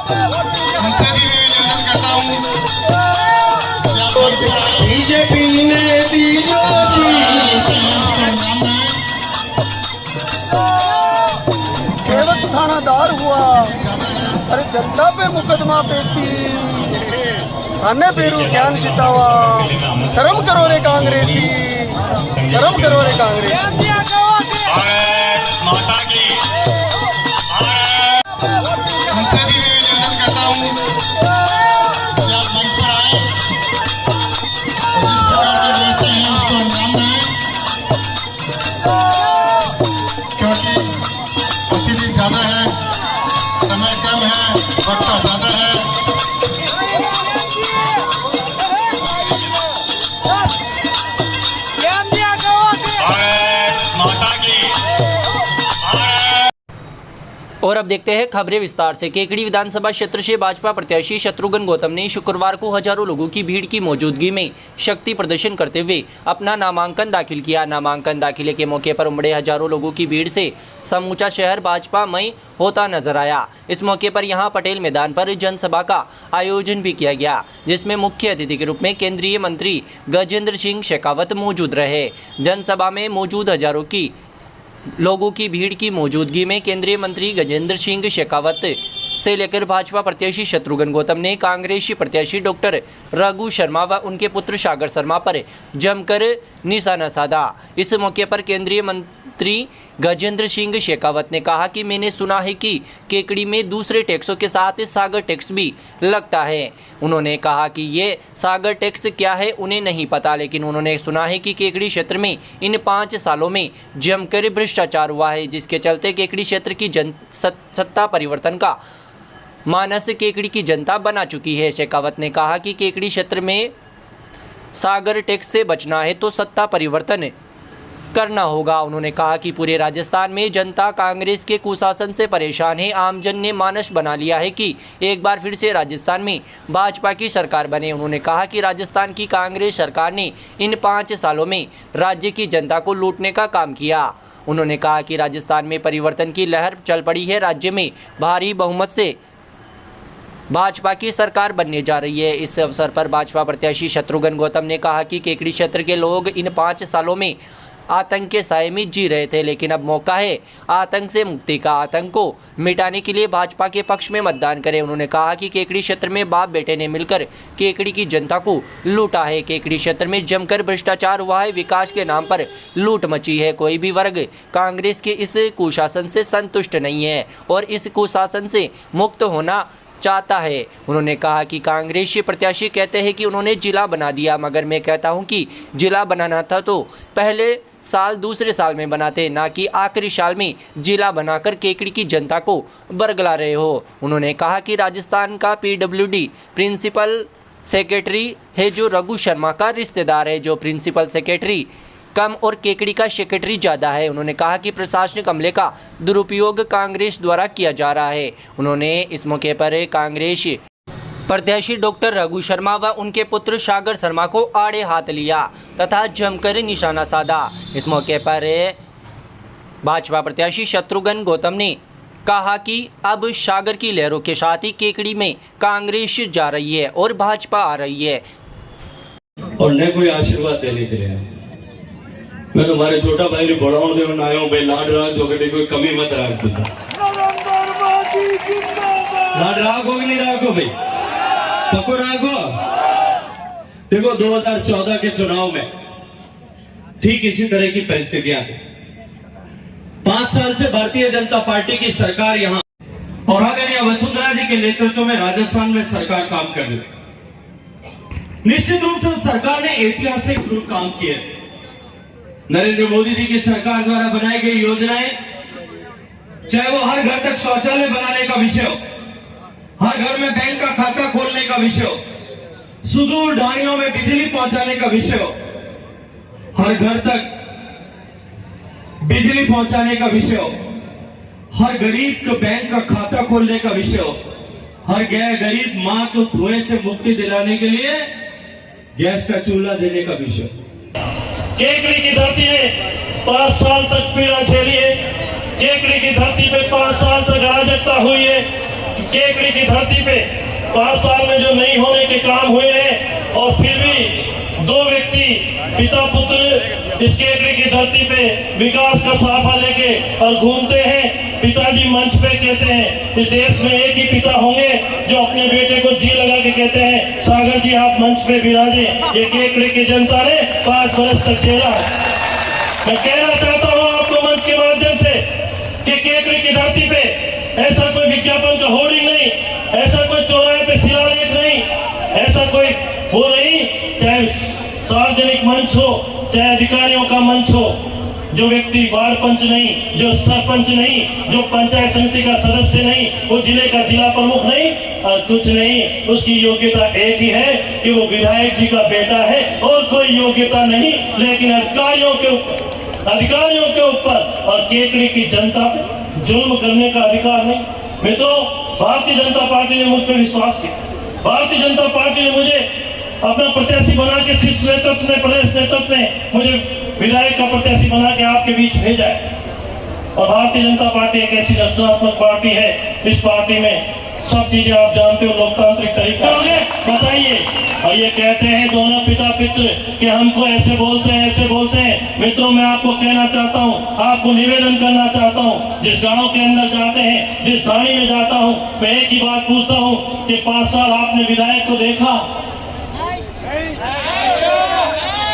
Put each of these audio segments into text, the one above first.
उनसे भी मैं निवेदन करता हूँ बीजेपी ने दी जो सेवक थानादार हुआ, अरे जनता पे मुकदमा पेशी, आने पेरू ज्ञान जितावा। शर्म करो रे कांग्रेसी, शर्म करो रे कांग्रेसी। माता की उनसे भी मैं निवेदन करता हूँ कि आप मंच पर आए और जिस प्रकार के व्यवस्था है उसको अंजाम दें, क्योंकि अतिथि ज्यादा है, समय कम है, वक्ता ज्यादा है। और अब देखते हैं खबरें विस्तार से। केकड़ी विधानसभा क्षेत्र से भाजपा प्रत्याशी शत्रुघ्न गौतम ने शुक्रवार को हजारों लोगों की भीड़ की मौजूदगी में शक्ति प्रदर्शन करते हुए अपना नामांकन दाखिल किया। नामांकन दाखिले के मौके पर उमड़े हजारों लोगों की भीड़ से समूचा शहर भाजपामय होता नजर आया। इस मौके पर यहां पटेल मैदान पर जनसभा का आयोजन भी किया गया, जिसमें मुख्य अतिथि के रूप में केंद्रीय मंत्री गजेंद्र सिंह शेखावत मौजूद रहे। जनसभा में मौजूद हजारों की लोगों की भीड़ की मौजूदगी में केंद्रीय मंत्री गजेंद्र सिंह शेखावत से लेकर भाजपा प्रत्याशी शत्रुघ्न गौतम ने कांग्रेसी प्रत्याशी डॉक्टर रघु शर्मा व उनके पुत्र सागर शर्मा पर जमकर निशाना साधा। इस मौके पर केंद्रीय मंत्री गजेंद्र सिंह शेखावत ने कहा कि मैंने सुना है कि केकड़ी में दूसरे टैक्सों के साथ सागर टैक्स भी लगता है। उन्होंने कहा कि ये सागर टैक्स क्या है उन्हें नहीं पता, लेकिन उन्होंने सुना है कि केकड़ी क्षेत्र में इन 5 सालों में जमकर भ्रष्टाचार हुआ है, जिसके चलते केकड़ी क्षेत्र की सत्ता परिवर्तन का मानस केकड़ी की जनता बना चुकी है। शेखावत ने कहा कि केकड़ी क्षेत्र में सागर टैक्स से बचना है तो सत्ता परिवर्तन करना होगा। उन्होंने कहा कि पूरे राजस्थान में जनता कांग्रेस के कुशासन से परेशान है। आमजन ने मानस बना लिया है कि एक बार फिर से राजस्थान में भाजपा की सरकार बने। उन्होंने कहा कि राजस्थान की कांग्रेस सरकार ने इन 5 सालों में राज्य की जनता को लूटने का काम किया। उन्होंने कहा कि राजस्थान में परिवर्तन की लहर चल पड़ी है। राज्य में भारी बहुमत से भाजपा की सरकार बनने जा रही है। इस अवसर पर भाजपा प्रत्याशी शत्रुघ्न गौतम ने कहा कि केकड़ी क्षेत्र के लोग इन 5 सालों में आतंक के साए में जी रहे थे, लेकिन अब मौका है आतंक से मुक्ति का। आतंक को मिटाने के लिए भाजपा के पक्ष में मतदान करें। उन्होंने कहा कि केकड़ी क्षेत्र में बाप बेटे ने मिलकर केकड़ी की जनता को लूटा है। केकड़ी क्षेत्र में जमकर भ्रष्टाचार हुआ है, विकास के नाम पर लूट मची है। कोई भी वर्ग कांग्रेस के इस कुशासन से संतुष्ट नहीं है और इस कुशासन से मुक्त होना चाहता है। उन्होंने कहा कि कांग्रेसी प्रत्याशी कहते हैं कि उन्होंने जिला बना दिया, मगर मैं कहता हूं कि जिला बनाना था तो पहले साल दूसरे साल में बनाते, ना कि आखिरी साल में जिला बनाकर केकड़ी की जनता को बरगला रहे हो। उन्होंने कहा कि राजस्थान का PWD प्रिंसिपल सेक्रेटरी है जो रघु शर्मा का रिश्तेदार है, जो प्रिंसिपल सेक्रेटरी कम और केकड़ी का सेक्रेटरी ज़्यादा है। उन्होंने कहा कि प्रशासनिक अमले का दुरुपयोग कांग्रेस द्वारा किया जा रहा है। उन्होंने इस मौके पर कांग्रेस प्रत्याशी डॉक्टर रघु शर्मा व उनके पुत्र सागर शर्मा को आड़े हाथ लिया तथा जमकर निशाना साधा। इस मौके पर भाजपा प्रत्याशी शत्रुघ्न गौतम ने कहा कि अब सागर की लहरों के साथ ही केकड़ी में कांग्रेस जा रही है और भाजपा आ रही है। और न कोई आशीर्वाद देने के लिए मैं तुम्हारे छोटा भाई ने बढ़ाओ दे आया हूँ भाई। लाड राग जो कोई कमी मत राख दूंगा। लाड राग हो कि नहीं राग हो भाई, पक्को राग हो। देखो 2014 के चुनाव में ठीक इसी तरह की परिस्थितियां थी। 5 साल से भारतीय जनता पार्टी की सरकार यहाँ और आदरणीय वसुंधरा जी के नेतृत्व में राजस्थान में सरकार काम कर रही है। निश्चित रूप से सरकार ने ऐतिहासिक काम किए। नरेंद्र मोदी जी की सरकार द्वारा बनाई गई योजनाएं, चाहे वो हर घर तक शौचालय बनाने का विषय हो, हर घर में बैंक का खाता खोलने का विषय हो, सुदूर ढाणियों में बिजली पहुंचाने का विषय हो, हर घर तक बिजली पहुंचाने का विषय हो, हर गरीब को बैंक का खाता खोलने का विषय हो, हर गरीब मां को धुएं से मुक्ति दिलाने के लिए गैस का चूल्हा देने का विषय। केकड़ी की धरती ने 5 साल तक पीड़ा झेली है। केकड़ी की धरती पे 5 साल तक अराजकता हुई है। केकड़ी की धरती पे 5 साल में जो नहीं होने के काम हुए हैं, और फिर भी 2 व्यक्ति पिता पुत्र इस केकड़ी की धरती पे विकास का साफा लेके और घूमते हैं। पिताजी मंच पे कहते हैं इस देश में एक ही पिता होंगे जो अपने बेटे को जी लगा के कहते हैं सागर जी आप मंच पे विराजे। ये केकड़ी की जनता ने 5 वर्ष तक झेला। मैं कहना चाहता हूँ आपको मंच के माध्यम से कि केकड़ी की धरती पे ऐसा कोई विज्ञापन का होर्डिंग नहीं, ऐसा कोई चौराहे पे शिलालेख नहीं, ऐसा कोई वो नहीं, चाहे सार्वजनिक मंच हो, चाहे अधिकारियों का मंच हो, जो व्यक्ति वार्ड पंच नहीं, जो सरपंच नहीं, जो पंचायत समिति का सदस्य नहीं, वो जिले का जिला प्रमुख नहीं और कुछ नहीं, उसकी योग्यता एक ही है कि वो विधायक जी का बेटा है और कोई योग्यता नहीं। लेकिन अधिकारियों के ऊपर और केकड़ी की जनता पे जुल्म करने का अधिकार नहीं। मैं तो भारतीय जनता पार्टी ने मुझ पर विश्वास किया, भारतीय जनता पार्टी ने मुझे अपना प्रत्याशी बना के शीर्ष नेतृत्व ने, प्रदेश नेतृत्व ने मुझे विधायक का प्रत्याशी बना के आपके बीच भेजा है। और भारतीय जनता पार्टी एक ऐसी रचनात्मक पार्टी है, इस पार्टी में सब चीजें आप जानते हो लोकतांत्रिक तरीका बताइए। और ये कहते हैं दोनों पिता पुत्र कि हमको ऐसे बोलते हैं ऐसे बोलते हैं। मित्रों मैं आपको कहना चाहता हूँ, आपको निवेदन करना चाहता हूँ, जिस गांव के अंदर जाते हैं, जिस थाने में जाता हूँ, मैं एक ही बात पूछता हूँ कि 5 साल आपने विधायक को देखा?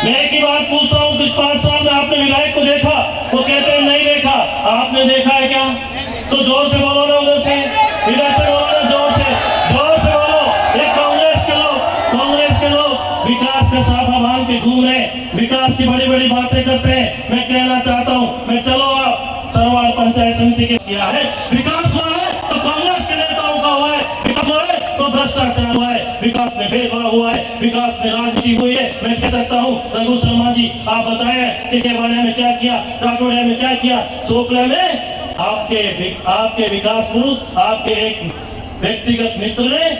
मैं एक ही बात पूछता हूँ कि 5 साल में आपने विधायक को देखा? वो कहते हैं नहीं देखा। आपने देखा है क्या? तो जोर से बोलो ना, उधर से इधर से बोलो ना, जोर से बोलो। ये कांग्रेस के लोग विकास का साफा बांध के घूम रहे हैं, विकास की बड़ी बड़ी बातें करते हैं। मैं कहना चाहता हूँ, मैं चलो आप सरवार पंचायत समिति के किया है, विकास हुआ है तो कांग्रेस के नेताओं का हुआ है, विकास हुआ है तो भ्रष्टाचार हुआ है, विकास में भेदभाव हुआ है, विकास में राजनीति हुई है। मैं कह सकता हूँ रघु शर्मा जी आप बताएं कि केवाड़िया में क्या किया, राठौड़िया में क्या किया, सोकला में आपके विकास पुरुष, आपके एक व्यक्तिगत मित्र ने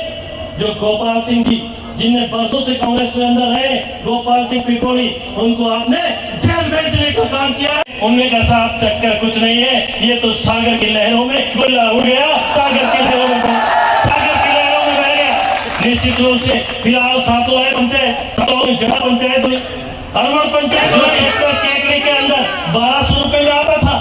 जो गोपाल सिंह जी, जिनने बरसों से कांग्रेस में अंदर रहे, गोपाल सिंह पिपौड़ी, उनको आपने जेल भेजने का काम किया है। उनमें का साफ चक्कर कुछ नहीं है, ये तो सागर की लहरों में गोला उड़ गया, सागर की लहरों में बह गया। निश्चित रूप से फिर आओ सातों है पंचायत, जगह पंचायत हुई, अरवल पंचायत हुई। केकड़ी के अंदर 1200 रुपए में आता था,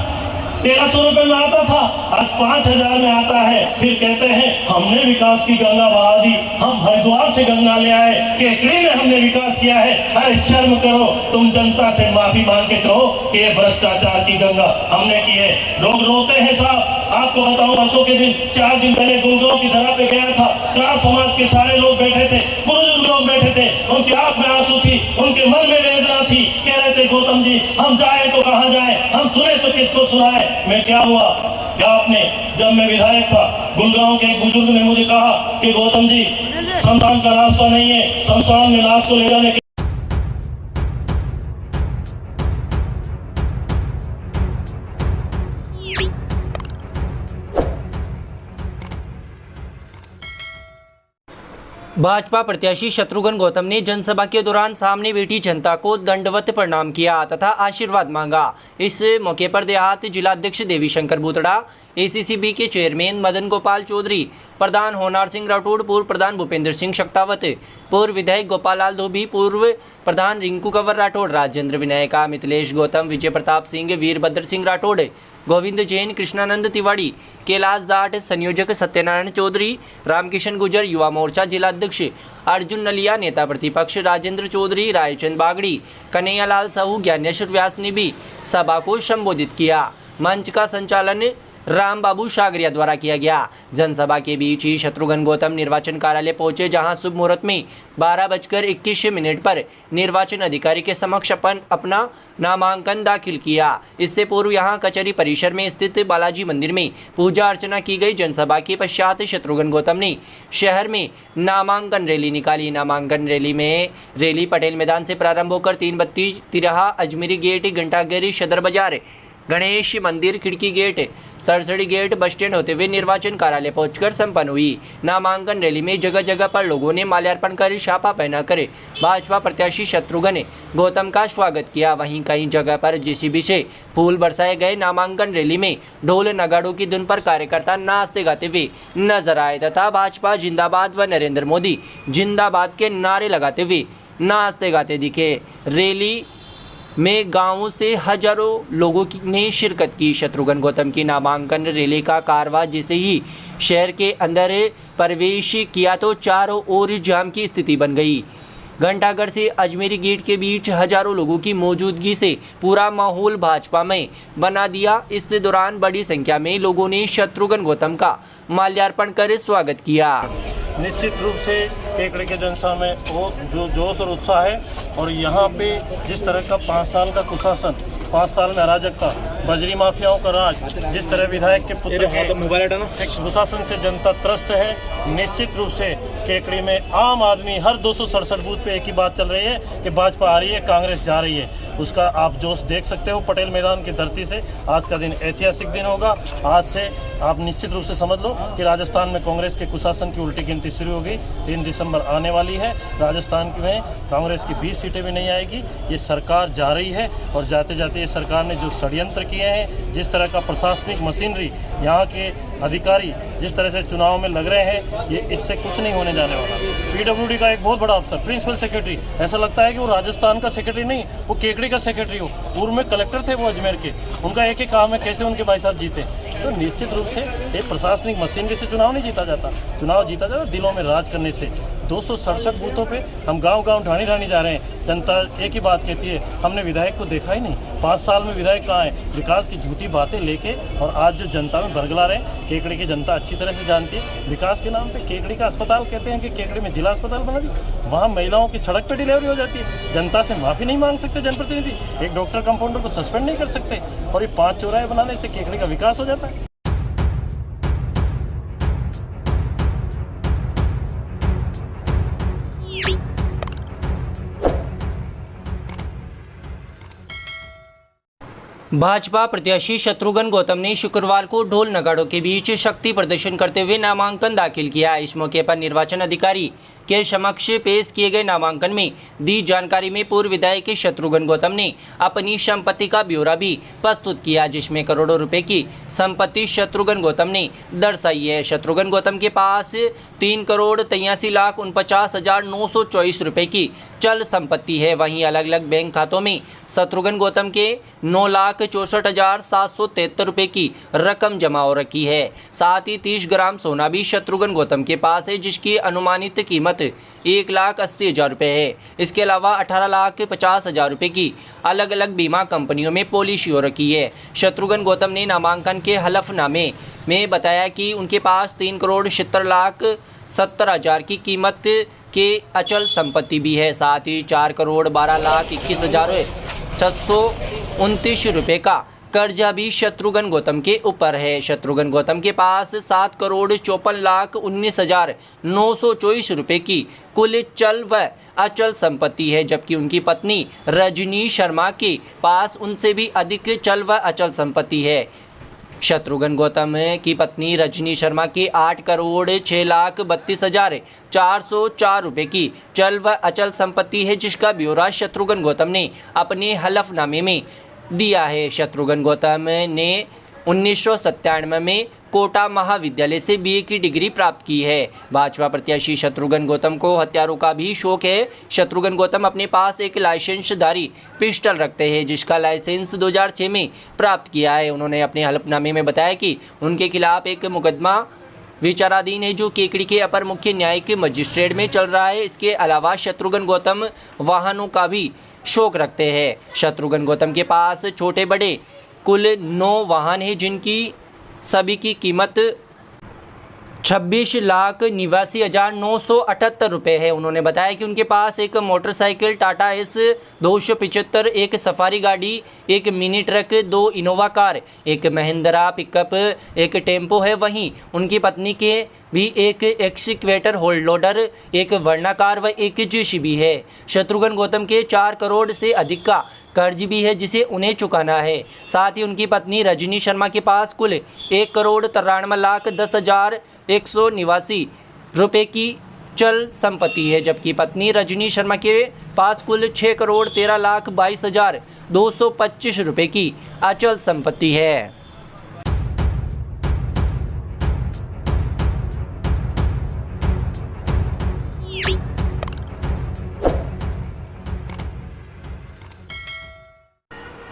1300 रुपए में आता था, आज 5000 में आता है। फिर कहते हैं हमने विकास की गंगा बहा दी, हम हरिद्वार से गंगा ले आए, केकड़ी में हमने विकास किया है। अरे शर्म करो, तुम जनता से माफी मांग के कहो कि ये भ्रष्टाचार की गंगा हमने की है। लोग रोते हैं साहब, आपको बताऊं परसों के दिन 4 दिन पहले गुड़गांव की धरा पे गया था, 4 समाज के सारे लोग बैठे थे, बुजुर्ग लोग बैठे थे, उनकी आंख में आंसू थी, उनके मन में वेदना थी। कह रहे थे गौतम जी हम जाए तो कहाँ जाए, हम सुने तो किसको सुनाए। मैं क्या हुआ, क्या आपने, जब मैं विधायक था, गुड़गांव के एक बुजुर्ग ने मुझे कहा कि गौतम जी शमशान का रास्ता नहीं है, शमशान में लाश को ले जाने के भाजपा प्रत्याशी शत्रुघ्न गौतम ने जनसभा के दौरान सामने बैठी जनता को दंडवत प्रणाम किया तथा आशीर्वाद मांगा। इस मौके पर देहात जिलाध्यक्ष देवी शंकर बूतड़ा, एसीसीबी के चेयरमैन मदन गोपाल चौधरी, प्रधान होनार सिंह राठौड़, पूर्व प्रधान भूपेंद्र सिंह शक्तावत, पूर्व विधायक गोपाल लाल धोबी, पूर्व प्रधान रिंकू कंवर राठौड़, राजेंद्र विनायका, मिथिलेश गौतम, विजय प्रताप सिंह, वीरभद्र सिंह राठौड़, गोविंद जैन, कृष्णानंद तिवाड़ी, कैलाश जाट, संयोजक सत्यनारायण चौधरी, रामकिशन गुजर, युवा मोर्चा जिलाध्यक्ष अर्जुन नलिया, नेता प्रतिपक्ष राजेंद्र चौधरी, रायचंद बागड़ी, कन्हैयालाल साहू, ज्ञानेश्वर व्यास ने भी सभा को संबोधित किया। मंच का संचालन राम बाबू सागरिया द्वारा किया गया। जनसभा के बीच ही शत्रुघ्न गौतम निर्वाचन कार्यालय पहुंचे, जहां शुभ मुहूर्त में 12:21 पर निर्वाचन अधिकारी के समक्ष अपना नामांकन दाखिल किया। इससे पूर्व यहां कचहरी परिसर में स्थित बालाजी मंदिर में पूजा अर्चना की गई। जनसभा के पश्चात शत्रुघ्न गौतम ने शहर में नामांकन रैली निकाली। नामांकन रैली पटेल मैदान से प्रारंभ होकर 3 बत्ती, तिराहा, अजमेरी गेट, घंटाघर, सदर बाजार, गणेश मंदिर, खिड़की gate, Sarsadi gate, bus stand होते हुए निर्वाचन कार्यालय पहुंचकर संपन्न हुई। नामांकन रैली में जगह जगह पर लोगों ने माल्यार्पण कर छापा पहनाकर भाजपा प्रत्याशी शत्रुघ्न गौतम का स्वागत किया। वहीं कई जगह पर जेसीबी से फूल बरसाए गए। नामांकन रैली में ढोल नगाड़ों की धुन पर कार्यकर्ता नाचते गाते हुए नजर आए तथा भाजपा जिंदाबाद व नरेंद्र मोदी जिंदाबाद के नारे लगाते हुए नाचते गाते दिखे। रैली में गांवों से हजारों लोगों ने शिरकत की। शत्रुघ्न गौतम की नामांकन रैली का कारवां जैसे ही शहर के अंदर प्रवेश किया तो चारों ओर जाम की स्थिति बन गई। घंटाघर से अजमेरी गेट के बीच हजारों लोगों की मौजूदगी से पूरा माहौल भाजपा में बना दिया। इस दौरान बड़ी संख्या में लोगों ने शत्रुघ्न गौतम का माल्यार्पण कर स्वागत किया। निश्चित रूप से केकड़े के जनता में वो जो जोश और उत्साह है और यहाँ पे जिस तरह का 5 साल का कुशासन, 5 साल में अराजकता, बजरी माफियाओं का राज, जिस तरह विधायक के पुत्र के कुशासन से जनता त्रस्त है। निश्चित रूप से केकड़ी में आम आदमी हर 267 बूथ पे एक ही बात चल रही है कि भाजपा आ रही है, कांग्रेस जा रही है। उसका आप जोश देख सकते हो पटेल मैदान की धरती से। आज का दिन ऐतिहासिक दिन होगा। आज से आप निश्चित रूप से समझ लो कि राजस्थान में कांग्रेस के कुशासन की उल्टी गिनती शुरू होगी। 3 दिसंबर आने वाली है। राजस्थान में कांग्रेस की 20 सीटें भी नहीं आएगी। ये सरकार जा रही है और जाते जाते ये सरकार ने जो षड्यंत्र किए हैं, जिस तरह का प्रशासनिक मशीनरी, यहाँ के अधिकारी जिस तरह से चुनाव में लग रहे हैं, ये इससे कुछ नहीं होने जाने वाला। पीडब्ल्यूडी का एक बहुत बड़ा अफसर, प्रिंसिपल सेक्रेटरी, ऐसा लगता है कि वो राजस्थान का सेक्रेटरी नहीं, वो केकड़ी का सेक्रेटरी हो। पूर्व में कलेक्टर थे वो अजमेर के। उनका एक ही काम है कैसे उनके भाई साहब जीते। तो निश्चित रूप से एक प्रशासनिक मशीनरी से चुनाव नहीं जीता जाता। चुनाव जीता जाता दिलों में राज करने से। 267 बूथों पे हम गांव-गांव ढाणी जा रहे हैं। जनता एक ही बात कहती है, हमने विधायक को देखा ही नहीं। 5 साल में विधायक कहाँ है? विकास की झूठी बातें लेके और आज जो जनता में बरगला रहे हैं, केकड़ी की जनता अच्छी तरह से जानती है। विकास के नाम पे केकड़ी का अस्पताल कहते हैं कि केकड़ी में जिला अस्पताल बना दिया। वहाँ महिलाओं की सड़क पर डिलीवरी हो जाती है। जनता से माफी नहीं मांग सकते जनप्रतिनिधि। एक डॉक्टर कंपाउंडर को सस्पेंड नहीं कर सकते और ये 5 चौराहे बनाने से केकड़ी का विकास हो जाता है। भाजपा प्रत्याशी शत्रुघ्न गौतम ने शुक्रवार को ढोल नगाड़ों के बीच शक्ति प्रदर्शन करते हुए नामांकन दाखिल किया। इस मौके पर निर्वाचन अधिकारी के समक्ष पेश किए गए नामांकन में दी जानकारी में पूर्व विधायक शत्रुघ्न गौतम ने अपनी संपत्ति का ब्यौरा भी प्रस्तुत किया, जिसमें करोड़ों रुपए की संपत्ति शत्रुघ्न गौतम ने दर्शाई है। शत्रुघ्न गौतम के पास 3,83,49,924 रुपए की चल संपत्ति है। वहीं अलग अलग बैंक खातों में शत्रुघ्न गौतम के 9,64,773 रुपए की रकम जमा हो रखी है। साथ ही 30 ग्राम सोना भी शत्रुघ्न गौतम के पास है, जिसकी अनुमानित कीमत 1,80,000 रुपये है। इसके अलावा 18,50,000 रुपये की अलग अलग बीमा कंपनियों में पॉलिसी हो रखी है। शत्रुघ्न गौतम ने नामांकन के हलफनामे में बताया कि उनके पास 3,70,70,000 की कीमत के अचल संपत्ति भी है। साथ ही 4,12,21,629 रुपये का कर्जा भी शत्रुघ्न गौतम के ऊपर है। शत्रुघ्न गौतम के पास 7,54,19,924 रुपये की कुल चल व अचल संपत्ति है, जबकि उनकी पत्नी रजनी शर्मा के पास उनसे भी अधिक चल व अचल संपत्ति है। शत्रुघ्न गौतम की पत्नी रजनी शर्मा की 8,06,32,404 रुपये की चल व अचल संपत्ति है, जिसका ब्यौरा शत्रुघ्न गौतम ने अपने हलफनामे में दिया है। शत्रुघ्न गौतम ने 1997 में कोटा महाविद्यालय से BA की डिग्री प्राप्त की है। भाजपा प्रत्याशी शत्रुघ्न गौतम को हथियारों का भी शौक है। शत्रुघ्न गौतम अपने पास एक लाइसेंसधारी पिस्टल रखते हैं, जिसका लाइसेंस 2006 में प्राप्त किया है। उन्होंने अपने हलफनामे में बताया कि उनके खिलाफ एक मुकदमा विचाराधीन है, जो केकड़ी के अपर मुख्य न्यायिक मजिस्ट्रेट में चल रहा है। इसके अलावा शत्रुघ्न गौतम वाहनों का भी शौक रखते हैं। शत्रुघ्न गौतम के पास छोटे बड़े कुल 9 वाहन हैं, जिनकी सभी की कीमत 26,89,978 रुपये है। उन्होंने बताया कि उनके पास एक मोटरसाइकिल टाटा एस 275, एक सफारी गाड़ी, एक मिनी ट्रक, 2 इनोवा कार, एक महिंद्रा पिकअप, एक टेम्पो है। वहीं उनकी पत्नी के भी एक एक्सकवेटर होल्ड लोडर, एक वर्ना कार व एक JCB है। शत्रुघ्न गौतम के 4 करोड़ से अधिक का कर्ज भी है जिसे उन्हें चुकाना है। साथ ही उनकी पत्नी रजनी शर्मा के पास कुल 1,93,10,189 रुपये की चल संपत्ति है, जबकि पत्नी रजनी शर्मा के पास कुल 6,13,22,225 रुपये की अचल संपत्ति है।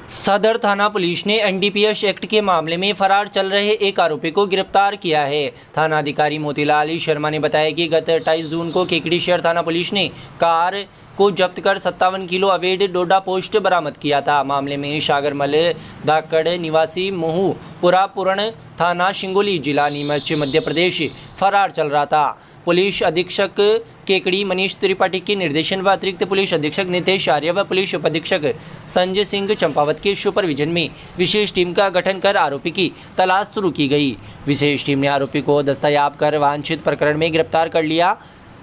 सदर थाना पुलिस ने एनडीपीएस एक्ट के मामले में फरार चल रहे एक आरोपी को गिरफ्तार किया है। थाना अधिकारी मोतीलाल शर्मा ने बताया कि गत 28 जून को केकड़ी शहर थाना पुलिस ने कार को जब्त कर 57 किलो अवैध डोडा पोस्ट बरामद किया था। मामले में सागरमल धाकड़ निवासी मोहूपुरा पूर्ण थाना शिंगोली जिला नीमच मध्य प्रदेश फरार चल रहा था। पुलिस अधीक्षक केकड़ी मनीष त्रिपाठी के निर्देशन व अतिरिक्त पुलिस अधीक्षक नितेश आर्य व पुलिस उपाधीक्षक संजय सिंह चंपावत के सुपरविजन में विशेष टीम का गठन कर आरोपी की तलाश शुरू की गई। विशेष टीम ने आरोपी को दस्तयाब कर वांछित प्रकरण में गिरफ्तार कर लिया।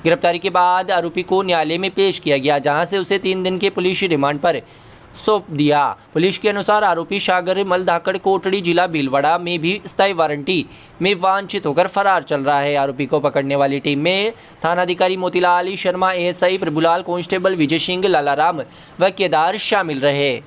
गिरफ्तारी के बाद आरोपी को न्यायालय में पेश किया गया, जहां से उसे 3 दिन के पुलिस रिमांड पर सौंप दिया। पुलिस के अनुसार आरोपी सागर मल धाकड़ कोटड़ी जिला भीलवाड़ा में भी स्थायी वारंटी में वांछित होकर फरार चल रहा है। आरोपी को पकड़ने वाली टीम में थानाधिकारी मोतीलाल शर्मा, एएसआई प्रभुलाल, कांस्टेबल विजय सिंह, लालाराम व केदार शामिल रहे।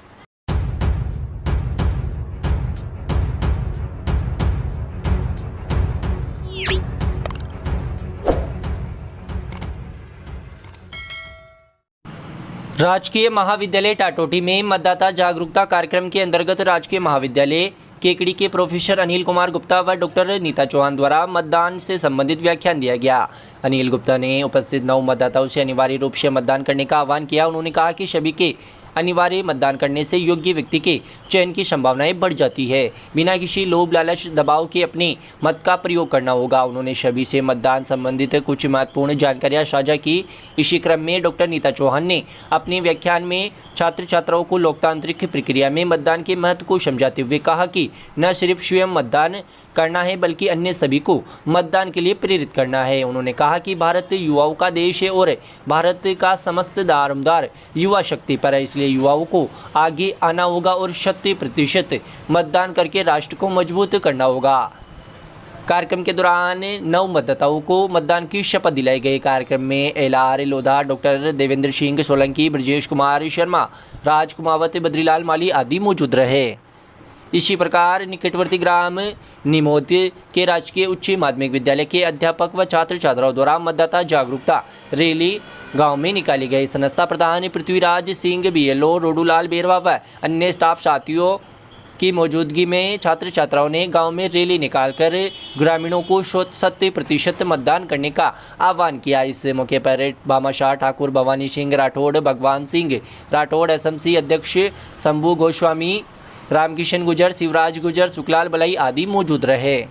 राजकीय महाविद्यालय टाटोटी में मतदाता जागरूकता कार्यक्रम के अंतर्गत राजकीय महाविद्यालय केकड़ी के प्रोफेसर अनिल कुमार गुप्ता व डॉक्टर नीता चौहान द्वारा मतदान से संबंधित व्याख्यान दिया गया। अनिल गुप्ता ने उपस्थित 9 मतदाताओं से अनिवार्य रूप से मतदान करने का आह्वान किया। उन्होंने कहा कि सभी के अनिवार्य मतदान करने से योग्य व्यक्ति के चयन की संभावनाएं बढ़ जाती है। बिना किसी लोभ लालच दबाव के अपने मत का प्रयोग करना होगा। उन्होंने सभी से मतदान संबंधित कुछ महत्वपूर्ण जानकारियां साझा की। इसी क्रम में डॉक्टर नीता चौहान ने अपने व्याख्यान में छात्र छात्राओं को लोकतांत्रिक प्रक्रिया में मतदान के महत्व को समझाते हुए कहा कि न सिर्फ स्वयं मतदान करना है बल्कि अन्य सभी को मतदान के लिए प्रेरित करना है। उन्होंने कहा कि भारत युवाओं का देश है और भारत का समस्त दारोमदार युवा शक्ति पर है, इसलिए युवाओं को आगे आना होगा और 100% मतदान करके राष्ट्र को मजबूत करना होगा। कार्यक्रम के दौरान 9 मतदाताओं को मतदान की शपथ दिलाई गई। कार्यक्रम में एलआर लोधा, डॉक्टर देवेंद्र सिंह सोलंकी, ब्रजेश कुमार शर्मा, राज कुमावत, बद्रीलाल माली आदि मौजूद रहे। इसी प्रकार निकटवर्ती ग्राम निमोद के राजकीय उच्च माध्यमिक विद्यालय के अध्यापक व छात्र छात्राओं द्वारा मतदाता जागरूकता रैली गांव में निकाली गई। संस्था प्रधान पृथ्वीराज सिंह, बीएलओ रोडूलाल बेरवा व अन्य स्टाफ साथियों की मौजूदगी में छात्र छात्राओं ने गांव में रैली निकालकर ग्रामीणों को 100% मतदान करने का आह्वान किया। इस मौके पर भामाशाह ठाकुर, भवानी सिंह राठौड़, भगवान सिंह राठौड़, एसएमसी अध्यक्ष शंभू गोस्वामी, रामकिशन गुजर, शिवराज गुजर, सुखलाल बलई आदि मौजूद रहे।